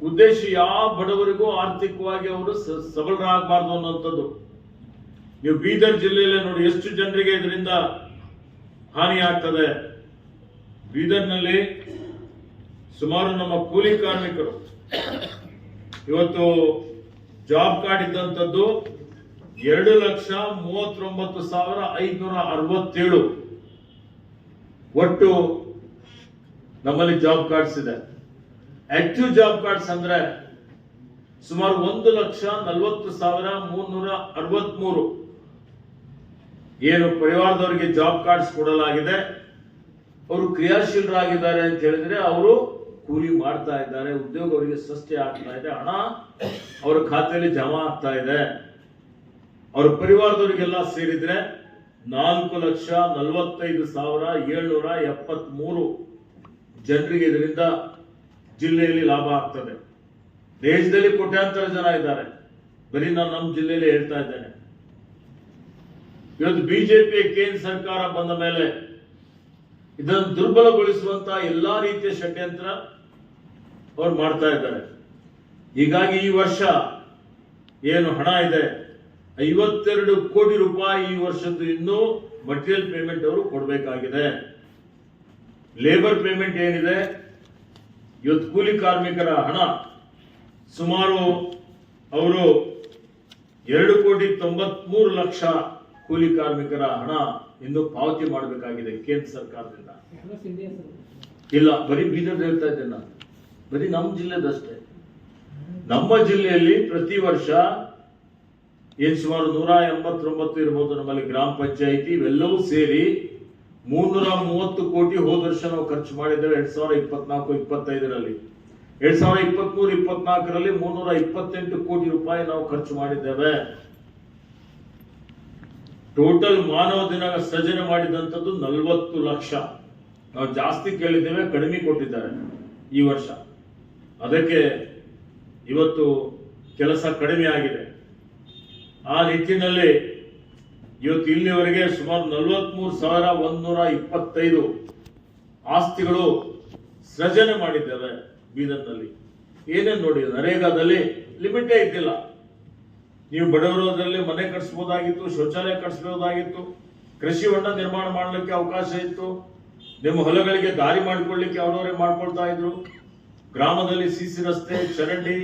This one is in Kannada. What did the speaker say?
ಉದ್ದೇಶ ಯಾವ ಬಡವರಿಗೂ ಆರ್ಥಿಕವಾಗಿ ಅವರು ಸಬಲರಾಗಬಾರ್ದು ಅನ್ನುವಂಥದ್ದು. ನೀವು ಬೀದರ್ ಜಿಲ್ಲೆಯಲ್ಲೇ ನೋಡಿ ಎಷ್ಟು ಜನರಿಗೆ ಇದರಿಂದ ಹಾನಿ ಆಗ್ತದೆ. ಬೀದರ್ನಲ್ಲಿ ಸುಮಾರು ನಮ್ಮ ಕೂಲಿ ಕಾರ್ಮಿಕರು ಇವತ್ತು ಜಾಬ್ ಕಾರ್ಡ್ ಇದ್ದಂಥದ್ದು 2,39,567 ಒಟ್ಟು ನಮ್ಮಲ್ಲಿ ಜಾಬ್ ಕಾರ್ಡ್ಸ್ ಇದೆ. ಆಕ್ಟಿವ್ ಜಾಬ್ ಕಾರ್ಡ್ಸ್ ಅಂದ್ರೆ ಸುಮಾರು 1,40,363 ಏನು ಪರಿವಾರದವರಿಗೆ ಜಾಬ್ ಕಾರ್ಡ್ಸ್ ಕೊಡಲಾಗಿದೆ. ಅವರು ಕ್ರಿಯಾಶೀಲರಾಗಿದ್ದಾರೆ ಅಂತ ಹೇಳಿದ್ರೆ ಅವರು ಕೂಲಿ ಮಾಡ್ತಾ ಇದ್ದಾರೆ, ಉದ್ಯೋಗ ಅವರಿಗೆ ಸೃಷ್ಟಿ ಆಗ್ತಾ ಇದೆ, ಹಣ ಅವರ ಖಾತೆಯಲ್ಲಿ ಜಮಾ ಆಗ್ತಾ ಇದೆ. ಅವರ ಪರಿವಾರದವರಿಗೆಲ್ಲ ಸೇರಿದ್ರೆ 4,45,773 ಜನರಿಗೆ ಇದರಿಂದ ಜಿಲ್ಲೆಯಲ್ಲಿ ಲಾಭ ಆಗ್ತದೆ. ದೇಶದಲ್ಲಿ ಕೋಟ್ಯಾಂತರ ಜನ ಇದ್ದಾರೆ, ಬರೀ ನಾನು ನಮ್ಮ ಜಿಲ್ಲೆಯಲ್ಲಿ ಹೇಳ್ತಾ ಇದ್ದೇನೆ. ಇವತ್ತು ಬಿಜೆಪಿ ಕೇಂದ್ರ ಸರ್ಕಾರ ಬಂದ ಮೇಲೆ ಇದನ್ನು ದುರ್ಬಲಗೊಳಿಸುವಂತ ಎಲ್ಲಾ ರೀತಿಯ ಷಡ್ಯಂತ್ರ ಅವ್ರು ಮಾಡ್ತಾ ಇದ್ದಾರೆ. ಹೀಗಾಗಿ ಈ ವರ್ಷ ಏನು ಹಣ ಇದೆ 52 ಕೋಟಿ ರೂಪಾಯಿ ಈ ವರ್ಷದ್ದು ಇನ್ನೂ ಮಟೀರಿಯಲ್ ಪೇಮೆಂಟ್ ಅವರು ಕೊಡಬೇಕಾಗಿದೆ. ಲೇಬರ್ ಪೇಮೆಂಟ್ ಏನಿದೆ ಇವತ್ತು ಕೂಲಿ ಕಾರ್ಮಿಕರ ಹಣ ಸುಮಾರು ಅವರು 2,93,00,000 ಕೂಲಿ ಕಾರ್ಮಿಕರ ಹಣ ಇನ್ನು ಪಾವತಿ ಮಾಡಬೇಕಾಗಿದೆ ಕೇಂದ್ರ ಸರ್ಕಾರದಿಂದ. ಇಲ್ಲ, ಬರೀ ಬೀದರ್ ಹೇಳ್ತಾ ಇದ್ದೇನೆ ನಾನು, ಬರೀ ನಮ್ಮ ಜಿಲ್ಲೆದಷ್ಟೇ. ನಮ್ಮ ಜಿಲ್ಲೆಯಲ್ಲಿ ಪ್ರತಿ ವರ್ಷ ಏನ್ ಸುಮಾರು 189 ಇರ್ಬೋದು ನಮ್ಮಲ್ಲಿ ಗ್ರಾಮ ಪಂಚಾಯಿತಿ, ಇವೆಲ್ಲವೂ ಸೇರಿ 330 ಕೋಟಿ ಹೋದ ವರ್ಷ ನಾವು ಖರ್ಚು ಮಾಡಿದ್ದೇವೆ 2024-25ರಲ್ಲಿ. 2023-24ರಲ್ಲಿ 328 ಕೋಟಿ ರೂಪಾಯಿ ನಾವು ಖರ್ಚು ಮಾಡಿದ್ದೇವೆ. ಟೋಟಲ್ ಮಾನವ ದಿನ ಸೃಜನೆ ಮಾಡಿದಂಥದ್ದು 40 ಲಕ್ಷ. ನಾವು ಜಾಸ್ತಿ ಕೇಳಿದ್ದೇವೆ, ಕಡಿಮೆ ಕೊಟ್ಟಿದ್ದಾರೆ ಈ ವರ್ಷ. ಅದಕ್ಕೆ ಇವತ್ತು ಕೆಲಸ ಕಡಿಮೆ ಆಗಿದೆ. ಆ ನಿಟ್ಟಿನಲ್ಲಿ ಇವತ್ತು ಇಲ್ಲಿವರೆಗೆ ಸುಮಾರು 43,125 ಆಸ್ತಿಗಳು ಸೃಜನೆ ಮಾಡಿದ್ದೇವೆ ಬೀದರ್ನಲ್ಲಿ. ಏನೇನು ನೋಡಿ, ನರೇಗಾದಲ್ಲಿ ಲಿಮಿಟೇ ಇದ್ದಿಲ್ಲ. ನೀವು ಬಡವರದಲ್ಲಿ ಮನೆ ಕಟ್ಸ್ಬೋದಾಗಿತ್ತು, ಶೌಚಾಲಯ ಕಟ್ಸ್ಬೋದಾಗಿತ್ತು, ಕೃಷಿ ಹೊಂಡ ನಿರ್ಮಾಣ ಮಾಡಲಿಕ್ಕೆ ಅವಕಾಶ ಇತ್ತು, ನಿಮ್ಮ ಹೊಲಗಳಿಗೆ ದಾರಿ ಮಾಡಿಕೊಳ್ಳಿಕ್ಕೆ ಅವರವರೇ ಮಾಡ್ಕೊಳ್ತಾ ಇದ್ರು. ಗ್ರಾಮದಲ್ಲಿ ಸಿಸಿ ರಸ್ತೆ, ಚರಂಡಿ